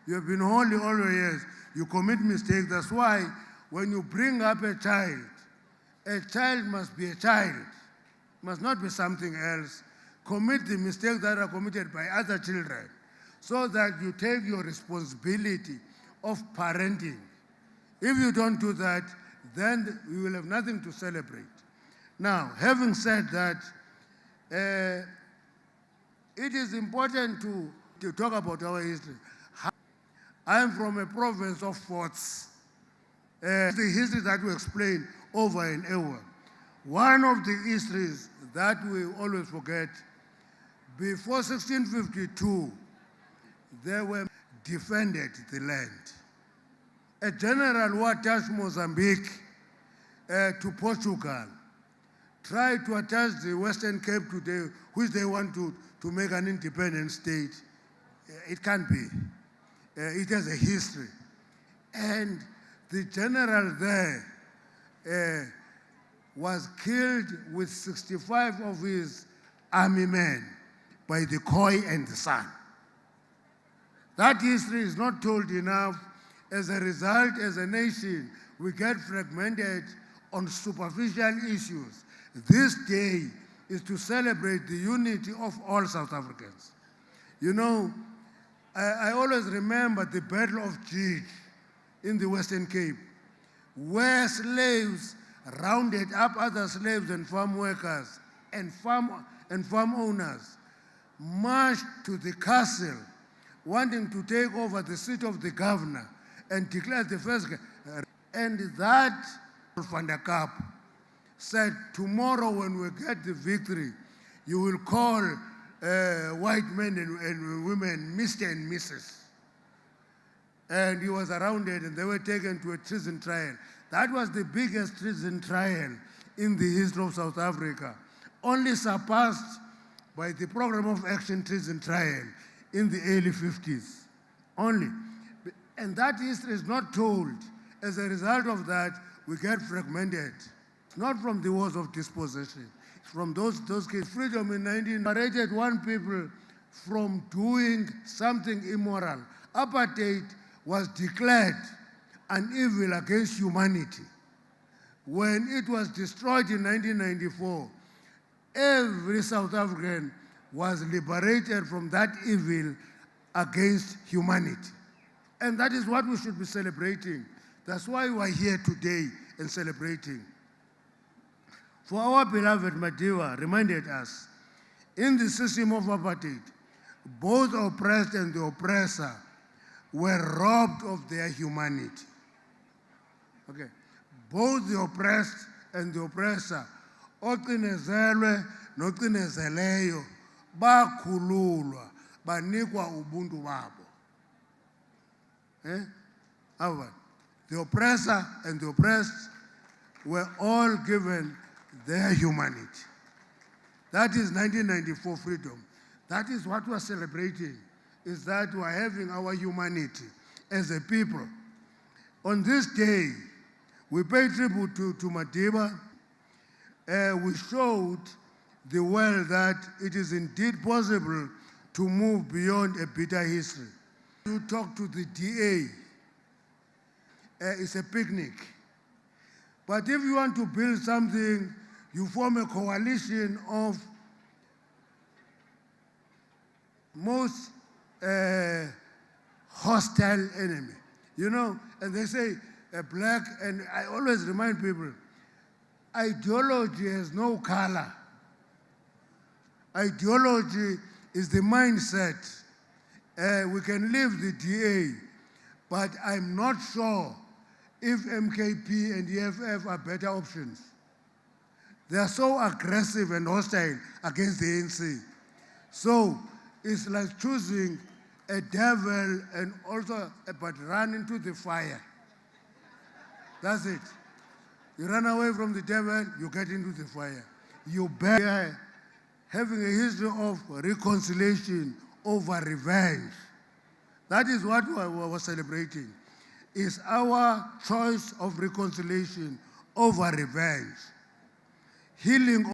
Speaker 17: You have been holy all your years. You commit mistakes. That's why when you bring up a child must be a child, must not be something else. Commit the mistakes that are committed by other children so that you take your responsibility of parenting. If you don't do that, then you will have nothing to celebrate. Now, having said that, it is important to talk about our history. I am from a province of forts. The history that we explain over and over. One of the histories that we always forget, before 1652, they were defended the land. A general who attached Mozambique to Portugal tried to attach the Western Cape today, which they want to make an independent state. It can't be. It has a history. And the general there was killed with 65 of his army men by the Khoi and the San. That history is not told enough. As a result, as a nation, we get fragmented on superficial issues. This day is to celebrate the unity of all South Africans. You know, I always remember the Battle of Gij in the Western Cape, where slaves rounded up other slaves and farm workers and farm owners, marched to the castle, wanting to take over the seat of the governor and declare the first. And that Van der Kaap said, tomorrow when we get the victory, you will call white men and women Mr. and Mrs. And he was surrounded and they were taken to a treason trial. That was the biggest treason trial in the history of South Africa, only surpassed by the Program of Action treason trial in the early 50s, only. And that history is not told. As a result of that, we get fragmented. It's not from the wars of dispossession. It's from those cases. Freedom in 19 liberated one people from doing something immoral. Apartheid was declared an evil against humanity. When it was destroyed in 1994, every South African was liberated from that evil against humanity. And that is what we should be celebrating. That's why we are here today and celebrating. For our beloved Madiba reminded us, in the system of apartheid, both oppressed and the oppressor were robbed of their humanity. Okay. Both the oppressed and the oppressor, oqinezelwe noqinezeleyo, bakhululwa, banikwa ubuntu babo. The oppressor and the oppressed were all given their humanity. That is 1994 freedom. That is what we are celebrating, is that we are having our humanity as a people. On this day, we pay tribute to Madiba. We showed the world that it is indeed possible to move beyond a bitter history. You talk to the DA, it's a picnic. But if you want to build something, you form a coalition of most hostile enemy, you know, and they say a black, and I always remind people, ideology has no color. Ideology is the mindset. We can leave the DA, but I'm not sure if MKP and EFF are better options. They are so aggressive and hostile against the ANC. So It's like choosing a devil and also but run into the fire. That's it. You run away from the devil, you get into the fire. You bear having a history of reconciliation over revenge. That is what we were celebrating. Is our choice of reconciliation over revenge. Healing